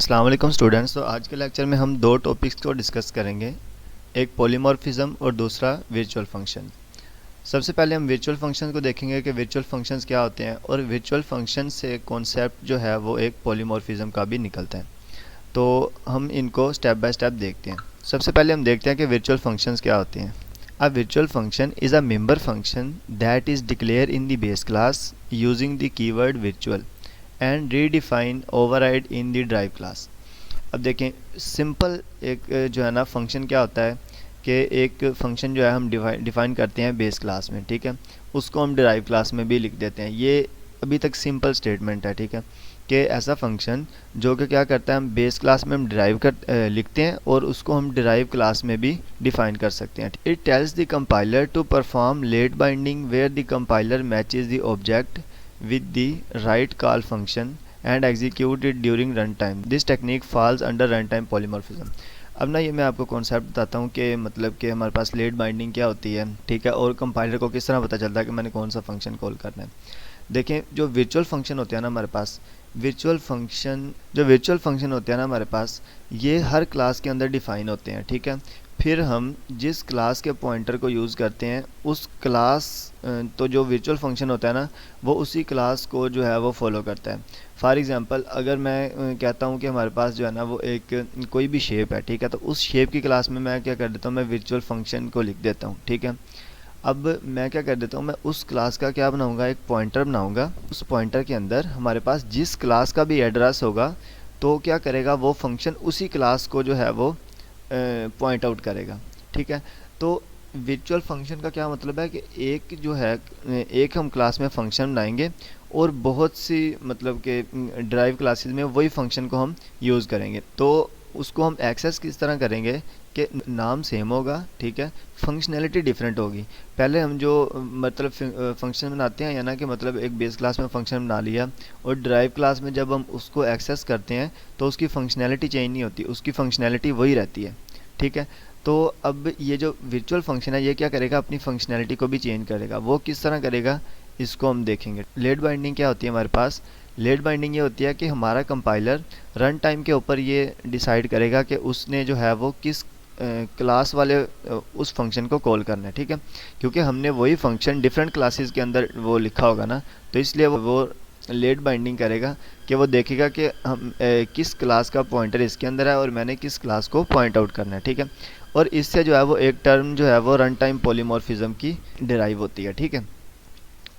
अस्सलाम वालेकुम स्टूडेंट्स। तो आज के लेक्चर में हम दो टॉपिक्स को डिस्कस करेंगे, एक पॉलीमॉर्फिज्म और दूसरा वर्चुअल फंक्शन। सबसे पहले हम वर्चुअल फंक्शन को देखेंगे कि वर्चुअल फंक्शंस क्या होते हैं और वर्चुअल फंक्शन से कॉन्सेप्ट जो है वो एक पॉलीमॉर्फिज्म का भी निकलता है। तो हम इनको स्टेप बाय स्टेप देखते हैं। सबसे पहले हम देखते हैं कि वर्चुअल फंक्शंस क्या होते हैं। A virtual function is a member function that is declare in the base class using the keyword virtual and redefine override in the drive class. अब देखें सिंपल एक जो है ना फंक्शन क्या होता है कि एक फंक्शन जो है हम डिफाइन करते हैं बेस क्लास में, ठीक है, उसको हम ड्राइव क्लास में भी लिख देते हैं। ये अभी तक सिंपल स्टेटमेंट है, ठीक है, कि ऐसा फंक्शन जो कि क्या करता है हम बेस क्लास में हम लिखते हैं और उसको हम डिराइव क्लास में भी डिफाइन कर सकते हैं। It tells the compiler to perform late binding where the compiler matches the object with the right call function and execute it during runtime. This technique falls under runtime polymorphism. अब ना ये मैं आपको concept बताता हूँ कि मतलब कि हमारे पास लेट बाइंडिंग क्या होती है, ठीक है, और कंपाइलर को किस तरह पता चलता है कि मैंने कौन सा फंक्शन कॉल करना है। देखें जो वर्चुअल फंक्शन होते हैं ना हमारे पास, वर्चुअल फंक्शन होते हैं ना हमारे पास, ये हर क्लास के अंदर डिफ़ाइन होते हैं, ठीक है। फिर हम जिस क्लास के पॉइंटर को यूज़ करते हैं उस क्लास तो जो वर्चुअल फंक्शन होता है ना वो उसी क्लास को जो है वो फॉलो करता है। फॉर एग्ज़ाम्पल अगर मैं कहता हूँ कि हमारे पास जो है ना वो एक कोई भी शेप है, ठीक है, तो उस शेप की क्लास में मैं क्या कर देता हूँ, मैं वर्चुअल फंक्शन को लिख देता हूँ, ठीक है। अब मैं क्या कर देता हूँ, मैं उस क्लास का क्या बनाऊँगा, एक पॉइंटर बनाऊँगा। उस पॉइंटर के अंदर हमारे पास जिस क्लास का भी एड्रेस होगा तो क्या करेगा वो फंक्शन उसी क्लास को जो है वो पॉइंट आउट करेगा, ठीक है। तो वर्चुअल फंक्शन का क्या मतलब है कि एक जो है एक हम क्लास में फंक्शन बनाएंगे और बहुत सी मतलब कि ड्राइव क्लासेस में वही फंक्शन को हम यूज़ करेंगे। तो उसको हम एक्सेस किस तरह करेंगे कि नाम सेम होगा, ठीक है, फंक्शनैलिटी डिफरेंट होगी। पहले हम जो मतलब फंक्शन बनाते हैं या ना कि मतलब एक बेस क्लास में फंक्शन बना लिया और ड्राइव क्लास में जब हम उसको एक्सेस करते हैं तो उसकी फंक्शनैलिटी चेंज नहीं होती, उसकी फंक्शनैलिटी वही रहती है, ठीक है। तो अब ये जो वर्चुअल फंक्शन है ये क्या करेगा, अपनी फंक्शनैलिटी को भी चेंज करेगा। वो किस तरह करेगा इसको हम देखेंगे। लेट बाइंडिंग क्या होती है हमारे पास, लेट बाइंडिंग ये होती है कि हमारा कंपाइलर रन टाइम के ऊपर ये डिसाइड करेगा कि उसने जो है वो किस क्लास वाले उस फंक्शन को कॉल करना है, ठीक है, क्योंकि हमने वही फंक्शन डिफरेंट क्लासेस के अंदर वो लिखा होगा ना, तो इसलिए वो लेट बाइंडिंग करेगा कि वो देखेगा कि हम किस क्लास का पॉइंटर इसके अंदर है और मैंने किस क्लास को पॉइंट आउट करना है, ठीक है। और इससे जो है वो एक टर्म जो है वो रन टाइम पॉलीमॉर्फिज्म की डिराइव होती है, ठीक है।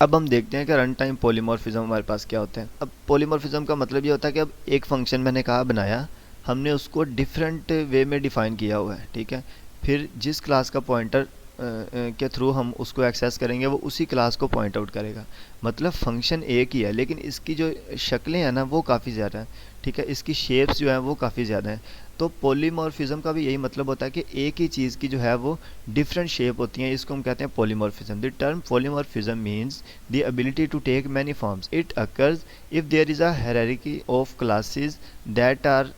अब हम देखते हैं कि रन टाइम पॉलीमॉर्फिज्म हमारे पास क्या होता है। अब पॉलीमॉर्फिज्म का मतलब ये होता है कि अब एक फंक्शन मैंने कहा बनाया, हमने उसको डिफरेंट वे में डिफ़ाइन किया हुआ है, ठीक है। फिर जिस क्लास का पॉइंटर के थ्रू हम उसको एक्सेस करेंगे वो उसी क्लास को पॉइंट आउट करेगा। मतलब फंक्शन एक ही है लेकिन इसकी जो शक्लें हैं ना वो काफ़ी ज़्यादा हैं, ठीक है, इसकी शेप्स जो हैं वो काफ़ी ज़्यादा हैं। तो पॉलीमॉर्फिज्म का भी यही मतलब होता है कि एक ही चीज़ की जो है वो डिफरेंट शेप होती हैं, इसको हम कहते हैं polymorphism. The term polymorphism means the ability to take many forms. It occurs if there is a hierarchy of classes that are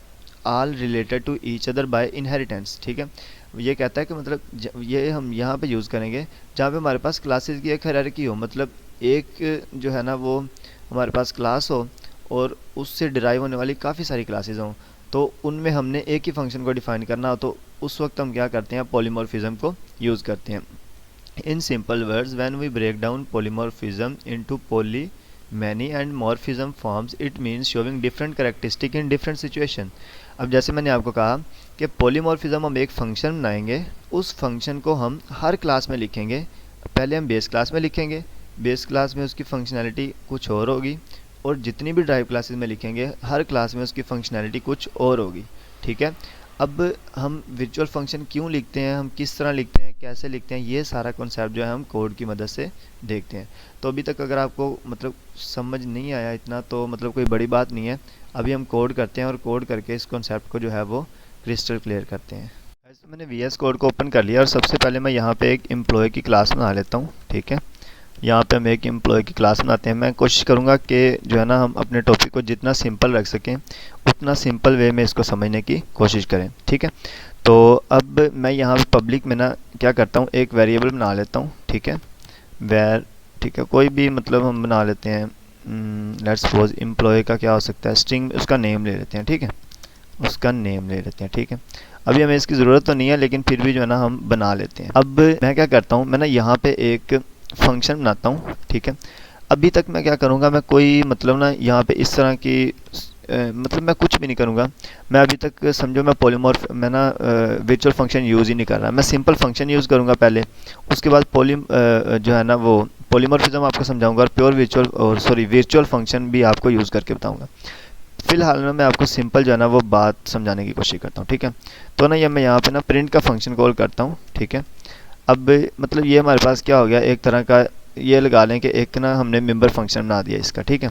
all related to each other by inheritance, ठीक है। ये कहता है कि मतलब ये हम यहाँ पे यूज़ करेंगे जहाँ पे हमारे पास क्लासेस की एक हायरार्की हो, मतलब एक जो है ना वो हमारे पास क्लास हो और उससे डिराइव होने वाली काफ़ी सारी क्लासेस हों, तो उनमें हमने एक ही फंक्शन को डिफ़ाइन करना हो तो उस वक्त हम क्या करते हैं, पॉलीमॉर्फिज्म को यूज़ करते हैं। In simple words when we break down polymorphism into poly many and morphism forms it means showing different characteristic in different situation. अब जैसे मैंने आपको कहा कि पॉलीमॉर्फिज्म हम एक फंक्शन बनाएंगे, उस फंक्शन को हम हर क्लास में लिखेंगे। पहले हम बेस क्लास में लिखेंगे, बेस क्लास में उसकी फंक्शनैलिटी कुछ और होगी और जितनी भी ड्राइव क्लासेस में लिखेंगे हर क्लास में उसकी फंक्शनैलिटी कुछ और होगी, ठीक है। अब हम वर्चुअल फंक्शन क्यों लिखते हैं, हम किस तरह लिखते हैं, कैसे लिखते हैं, ये सारा कॉन्सेप्ट जो है हम कोड की मदद से देखते हैं। तो अभी तक अगर आपको मतलब समझ नहीं आया इतना तो मतलब कोई बड़ी बात नहीं है। अभी हम कोड करते हैं और कोड करके इस कॉन्सेप्ट को जो है वो क्रिस्टल क्लियर करते हैं। ऐसे मैंने VS कोड को ओपन कर लिया और सबसे पहले मैं यहाँ पे एक एम्प्लॉय की क्लास बना लेता हूँ, ठीक है। यहाँ पे हम एक एम्प्लॉय की क्लास बनाते हैं। मैं कोशिश करूँगा कि जो है ना हम अपने टॉपिक को जितना सिंपल रख सकें उतना सिंपल वे में इसको समझने की कोशिश करें, ठीक है। तो अब मैं यहाँ पे पब्लिक में ना क्या करता हूँ, एक वेरिएबल बना लेता हूँ, ठीक है, वेर, ठीक है, कोई भी मतलब हम बना लेते हैं, लेट्स सपोज एम्प्लॉय का क्या हो सकता है, स्ट्रिंग उसका नेम ले लेते हैं, ठीक है। उसका नेम ले लेते हैं। ठीक है, अभी हमें इसकी ज़रूरत तो नहीं है, लेकिन फिर भी जो है ना हम बना लेते हैं। अब मैं क्या करता हूँ, मैं ना यहाँ पे एक फंक्शन बनाता हूँ। ठीक है, अभी तक मैं क्या करूँगा, मैं कोई मतलब ना यहाँ पे इस तरह की मतलब मैं कुछ भी नहीं करूँगा। मैं अभी तक समझो मैं पॉलीमॉर्फ मैं ना वर्चुअल फंक्शन यूज़ ही नहीं कर रहा। मैं सिंपल फंक्शन यूज़ करूँगा पहले, उसके बाद जो है ना वो पॉलीमॉर्फिज्म आपको समझाऊंगा, और प्योर वर्चुअल और वर्चुअल फंक्शन भी आपको यूज़ करके बताऊंगा। फिलहाल में मैं आपको सिंपल जो है ना वो बात समझाने की कोशिश करता हूँ। ठीक है, तो ना ये मैं यहाँ पे ना प्रिंट का फंक्शन कॉल करता हूँ। ठीक है, अब मतलब ये हमारे पास क्या हो गया, एक तरह का ये लगा लें कि एक ना हमने मेंबर फंक्शन बना दिया इसका। ठीक है,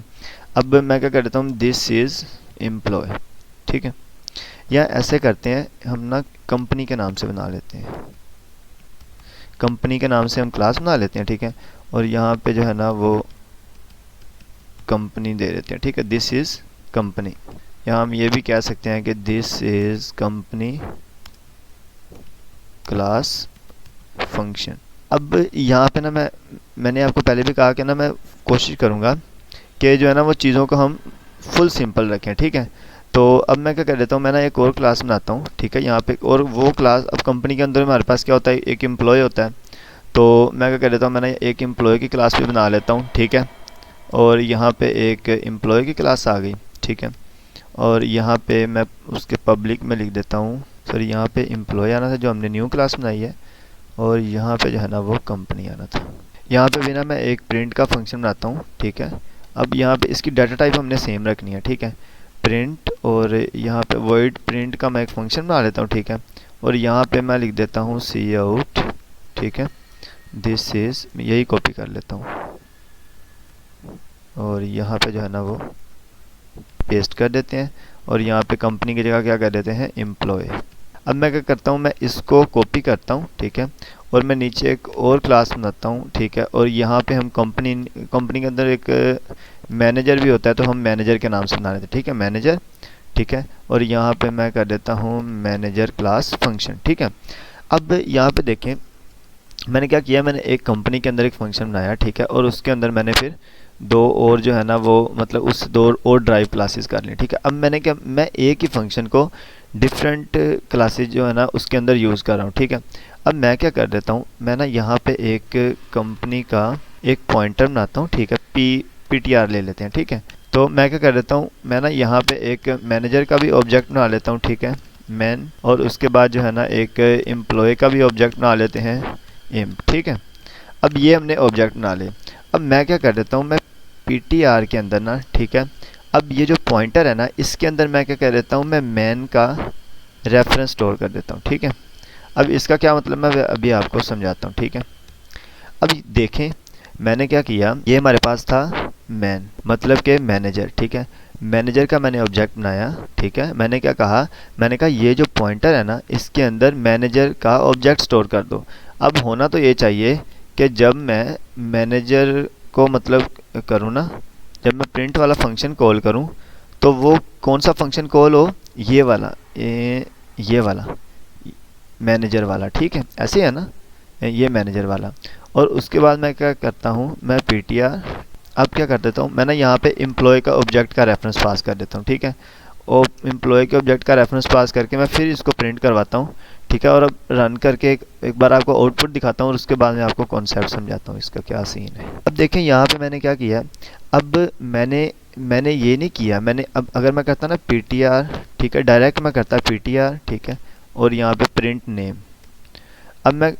अब मैं क्या कर देता हूँ, दिस इज़ एम्प्लॉय। ठीक है, या ऐसे करते हैं हम ना कंपनी के नाम से बना लेते हैं, कंपनी के नाम से हम क्लास बना लेते हैं। ठीक है, और यहाँ पे जो है ना वो कंपनी दे देते हैं। ठीक है, दिस इज़ कंपनी। यहाँ हम ये भी कह सकते हैं कि this is company class function. अब यहाँ पे ना मैंने आपको पहले भी कहा कि ना मैं कोशिश करूँगा कि जो है ना वो चीज़ों को हम फुल सिंपल रखें। ठीक है, तो अब मैं क्या कर देता हूँ, मैं ना एक और क्लास बनाता हूँ। ठीक है, यहाँ पे और वो क्लास, अब कंपनी के अंदर हमारे पास क्या होता है, एक एम्प्लॉय होता है। तो मैं क्या कर देता हूँ, मैंने एक एम्प्लॉय की क्लास भी बना लेता हूँ। ठीक है, और यहाँ पे एक एम्प्लॉय की क्लास आ गई। ठीक है, और यहाँ पे मैं उसके पब्लिक में लिख देता हूँ, सॉरी यहाँ पे एम्प्लॉय आना था जो हमने न्यू क्लास बनाई है, और यहाँ पे जो है ना वो कंपनी आना था। यहाँ पे भी ना मैं एक प्रिंट का फंक्शन बनाता हूँ। ठीक है, अब यहाँ पे इसकी डाटा टाइप हमने सेम रखनी है। ठीक है, प्रिंट, और यहाँ पे वॉइड प्रिंट का मैं एक फंक्शन बना लेता हूँ। ठीक है, और यहाँ पे मैं लिख देता हूँ सी आउट। ठीक है, दिस इज़, यही कॉपी कर लेता हूँ, और यहाँ पे जो है ना वो पेस्ट कर देते हैं, और यहाँ पे कंपनी की जगह क्या कर देते हैं, एम्प्लॉय। अब मैं क्या करता हूँ, मैं इसको कॉपी करता हूँ। ठीक है, और मैं नीचे एक और क्लास बनाता हूँ। ठीक है, और यहाँ पे हम कंपनी के अंदर एक मैनेजर भी होता है, तो हम मैनेजर के नाम से बना लेते हैं। ठीक है, मैनेजर। ठीक है, और यहाँ पे मैं कर देता हूँ मैनेजर क्लास फंक्शन। ठीक है, अब यहाँ पे देखें मैंने क्या किया, मैंने एक कंपनी के अंदर एक फंक्शन बनाया। ठीक है, और उसके अंदर मैंने फिर दो और जो है ना वो मतलब उस दो और ड्राइव क्लासेस कर ली। ठीक है, अब मैंने क्या, मैं एक ही फंक्शन को डिफरेंट क्लासेस जो है ना उसके अंदर यूज़ कर रहा हूँ। ठीक है, अब मैं क्या कर देता हूँ, मैं ना यहाँ पे एक कंपनी का एक पॉइंटर बनाता हूँ। ठीक है, PTR ले लेते हैं। ठीक है, तो मैं क्या कर देता हूँ, मैं ना यहाँ पे एक मैनेजर का भी ऑब्जेक्ट बना लेता हूँ। ठीक है, मैन, और उसके बाद जो है ना एक एम्प्लॉय का भी ऑब्जेक्ट बना लेते हैं, एम। ठीक है, अब ये हमने ऑब्जेक्ट बना ले। अब मैं क्या कर देता हूँ, मैं PTR के अंदर ना, ठीक है, अब ये जो पॉइंटर है ना इसके अंदर मैं क्या कर देता हूँ, मैं मैन का रेफरेंस स्टोर कर देता हूँ। ठीक है, अब इसका क्या मतलब मैं अभी आपको समझाता हूँ। ठीक है, अब देखें मैंने क्या किया, ये हमारे पास था मैन मतलब के मैनेजर। ठीक है, मैनेजर का मैंने ऑब्जेक्ट बनाया। ठीक है, मैंने क्या कहा, मैंने कहा ये जो पॉइंटर है ना इसके अंदर मैनेजर का ऑब्जेक्ट स्टोर कर दो। अब होना तो ये चाहिए कि जब मैं मैनेजर को मतलब करूँ ना, जब मैं प्रिंट वाला फंक्शन कॉल करूँ तो वो कौन सा फंक्शन कॉल हो, ये वाला, ये वाला मैनेजर वाला। ठीक है, ऐसे है ना, ये मैनेजर वाला। और उसके बाद मैं क्या करता हूँ, मैं PTR अब क्या कर देता हूँ, मैं ना यहाँ पे एम्प्लॉय का ऑब्जेक्ट का रेफरेंस पास कर देता हूँ। ठीक है, और एम्प्लॉय के ऑब्जेक्ट का रेफरेंस पास करके मैं फिर इसको प्रिंट करवाता हूँ। ठीक है, और अब रन करके एक बार आपको आउटपुट दिखाता हूँ और उसके बाद मैं आपको कॉन्सेप्ट समझाता हूँ इसका क्या सीन है। अब देखें यहाँ पे मैंने क्या किया, अब मैंने ये नहीं किया, मैंने अब अगर मैं करता ना PTR, ठीक है, डायरेक्ट मैं करता PTR, ठीक है, और यहाँ पे प्रिंट नेम। अब मैं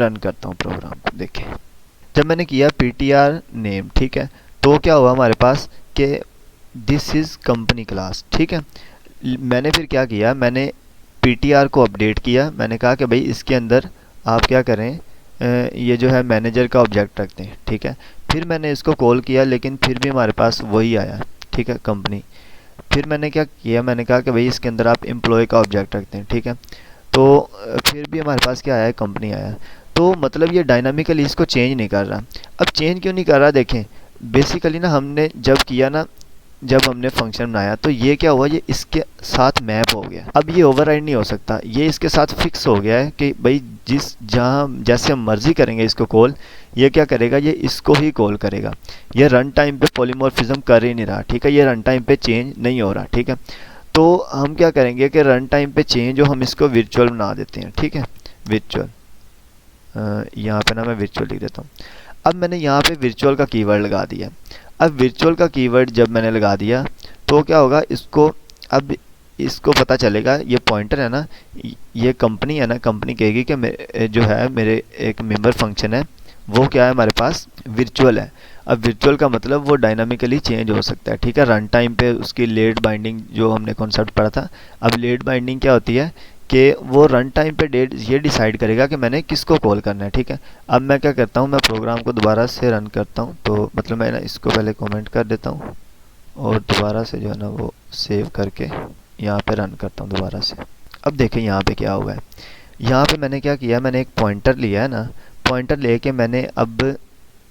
रन करता हूँ प्रोग्राम को, देखें जब मैंने किया PTR नेम, ठीक है, तो क्या हुआ हमारे पास कि दिस इज़ कंपनी क्लास। ठीक है, मैंने फिर क्या किया, मैंने PTR को अपडेट किया। मैंने कहा कि भाई इसके अंदर आप क्या करें, ये जो है मैनेजर का ऑब्जेक्ट रखते हैं। ठीक है, फिर मैंने इसको कॉल किया लेकिन फिर भी हमारे पास वही आया। ठीक है, कंपनी। फिर मैंने क्या किया, मैंने कहा कि भाई इसके अंदर आप एम्प्लॉय का ऑब्जेक्ट रखते हैं। ठीक है, तो फिर भी हमारे पास क्या आया, कंपनी आया। तो मतलब ये डायनामिकली इसको चेंज नहीं कर रहा। अब चेंज क्यों नहीं कर रहा, देखें बेसिकली ना हमने जब किया ना, जब हमने फंक्शन बनाया तो ये क्या हुआ, ये इसके साथ मैप हो गया। अब ये ओवरराइड नहीं हो सकता, ये इसके साथ फिक्स हो गया है कि भाई जहाँ जैसे हम मर्जी करेंगे इसको कॉल, ये क्या करेगा, ये इसको ही कॉल करेगा। ये रन टाइम पे पॉलीमॉर्फिज्म कर ही नहीं रहा। ठीक है, ये रन टाइम पे चेंज नहीं हो रहा। ठीक है, तो हम क्या करेंगे कि रन टाइम पे चेंज हो, हम इसको वर्चुअल बना देते हैं, ठीक है, वर्चुअल। यहाँ पे ना मैं वर्चुअल लिख देता हूँ। अब मैंने यहाँ पे वर्चुअल का कीवर्ड लगा दिया। अब वर्चुअल का कीवर्ड जब मैंने लगा दिया तो क्या होगा, इसको अब इसको पता चलेगा, ये पॉइंटर है ना, ये कंपनी है ना, कंपनी कहेगी कि जो है मेरे एक मेंबर फंक्शन है वो क्या है हमारे पास, वर्चुअल है। अब वर्चुअल का मतलब वो डायनामिकली चेंज हो सकता है, ठीक है। रन टाइम पे उसकी लेट बाइंडिंग जो हमने कॉन्सेप्ट पढ़ा था। अब लेट बाइंडिंग क्या होती है कि वो रन टाइम पे डेट ये डिसाइड करेगा कि मैंने किसको कॉल करना है, ठीक है। अब मैं क्या करता हूँ, मैं प्रोग्राम को दोबारा से रन करता हूँ, तो मतलब मैं ना इसको पहले कमेंट कर देता हूँ और दोबारा से जो है ना वो सेव करके यहाँ पे रन करता हूँ दोबारा से। अब देखें यहाँ पे क्या हुआ है। यहाँ पे मैंने क्या किया, मैंने एक पॉइंटर लिया है ना, पॉइंटर लेके मैंने अब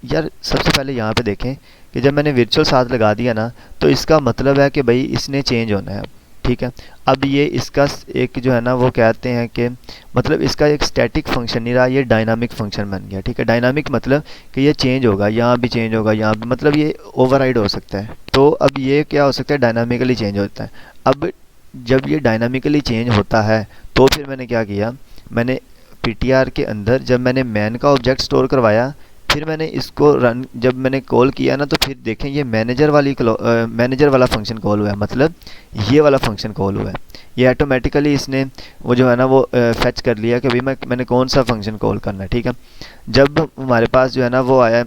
यार सबसे पहले यहाँ पे देखें कि जब मैंने वर्चुअल साथ लगा दिया ना, तो इसका मतलब है कि भाई इसने चेंज होना है, ठीक है। अब ये इसका एक जो है ना वो कहते हैं कि मतलब इसका एक स्टैटिक फंक्शन नहीं रहा, ये डायनामिक फंक्शन बन गया, ठीक है। डायनामिक मतलब कि ये चेंज होगा, यहाँ भी चेंज होगा, यहाँ भी, मतलब ये ओवरराइड हो सकता है। तो अब ये क्या हो सकता है, डायनामिकली चेंज होता है। अब जब ये डायनामिकली चेंज होता है तो फिर मैंने क्या किया, मैंने पीटीआर के अंदर जब मैंने मैन का ऑब्जेक्ट स्टोर करवाया, फिर मैंने इसको रन जब मैंने कॉल किया ना, तो फिर देखें ये मैनेजर वाला फंक्शन कॉल हुआ है, मतलब ये वाला फंक्शन कॉल हुआ है। ये ऑटोमेटिकली इसने वो जो है ना वो फेच कर लिया कि भाई मैंने कौन सा फंक्शन कॉल करना है, ठीक है। जब हमारे पास जो है ना वो आया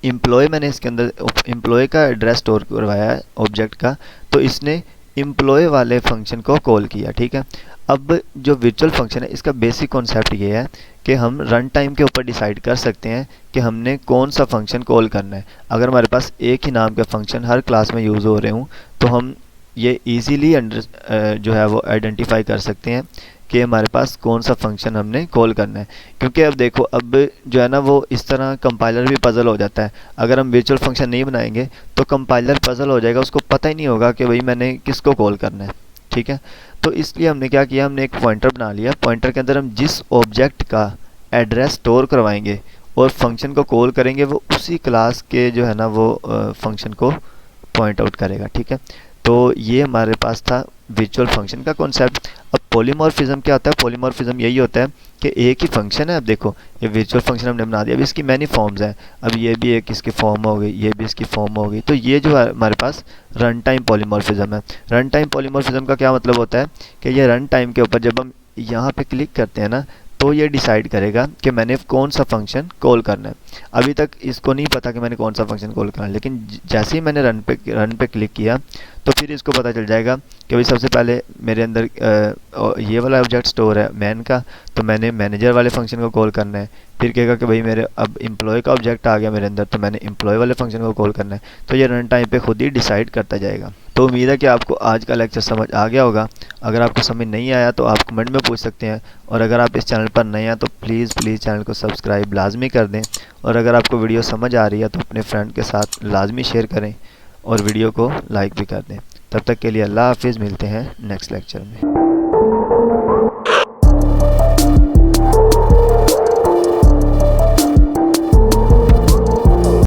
एम्प्लॉय, मैंने इसके अंदर एम्प्लॉय का एड्रेस स्टोर करवाया है ऑब्जेक्ट का, तो इसने एम्प्लॉय वाले फंक्शन को कॉल किया, ठीक है। अब जो वर्चुअल फंक्शन है इसका बेसिक कॉन्सेप्ट ये है कि हम रन टाइम के ऊपर डिसाइड कर सकते हैं कि हमने कौन सा फंक्शन कॉल करना है। अगर हमारे पास एक ही नाम के फंक्शन हर क्लास में यूज़ हो रहे हों तो हम ये इजीली जो है वो आइडेंटिफाई कर सकते हैं कि हमारे पास कौन सा फंक्शन हमने कॉल करना है। क्योंकि अब देखो, अब जो है ना वो इस तरह कंपाइलर भी पजल हो जाता है। अगर हम वर्चुअल फंक्शन नहीं बनाएंगे तो कंपाइलर पजल हो जाएगा, उसको पता ही नहीं होगा कि भाई मैंने किसको कॉल करना है, ठीक है। तो इसलिए हमने क्या किया, हमने एक पॉइंटर बना लिया। पॉइंटर के अंदर हम जिस ऑब्जेक्ट का एड्रेस स्टोर करवाएंगे और फंक्शन को कॉल करेंगे, वो उसी क्लास के जो है ना वो फंक्शन को पॉइंट आउट करेगा, ठीक है। तो ये हमारे पास था वर्चुअल फंक्शन का कॉन्सेप्ट। अब पॉलीमॉर्फिज्म क्या होता है, पॉलीमॉर्फिज्म यही होता है कि एक ही फंक्शन है। अब देखो ये वर्चुअल फंक्शन हमने बना दिया, अब इसकी मैनी फॉर्म्स हैं। अब ये भी एक इसकी फॉर्म हो गई, ये भी इसकी फॉर्म हो गई। तो ये जो है हमारे पास रन टाइम पॉलीमॉर्फिज्म है। रन टाइम पॉलीमॉर्फिज्म का क्या मतलब होता है कि ये रन टाइम के ऊपर जब हम यहाँ पे क्लिक करते हैं ना, तो ये डिसाइड करेगा कि मैंने कौन सा फंक्शन कॉल करना है। अभी तक इसको नहीं पता कि मैंने कौन सा फंक्शन कॉल करना है, लेकिन जैसे ही मैंने रन पे क्लिक किया तो फिर इसको पता चल जाएगा कि भाई सबसे पहले मेरे अंदर ये वाला ऑब्जेक्ट स्टोर है मैन का, तो मैंने मैनेजर वाले फंक्शन को कॉल करना है। फिर कहेगा कि भाई मेरे अब एम्प्लॉय का ऑब्जेक्ट आ गया मेरे अंदर, तो मैंने एम्प्लॉय वाले फंक्शन को कॉल करना है। तो ये रन टाइम पे खुद ही डिसाइड करता जाएगा। तो उम्मीद है कि आपको आज का लेक्चर समझ आ गया होगा। अगर आपको समझ नहीं आया तो आप कमेंट में पूछ सकते हैं, और अगर आप इस चैनल पर नए हैं तो प्लीज़ चैनल को सब्सक्राइब लाजमी कर दें। और अगर आपको वीडियो समझ आ रही है तो अपने फ्रेंड के साथ लाजमी शेयर करें और वीडियो को लाइक भी कर दें। तब तक के लिए अल्लाह हाफिज़, मिलते हैं नेक्स्ट लेक्चर में।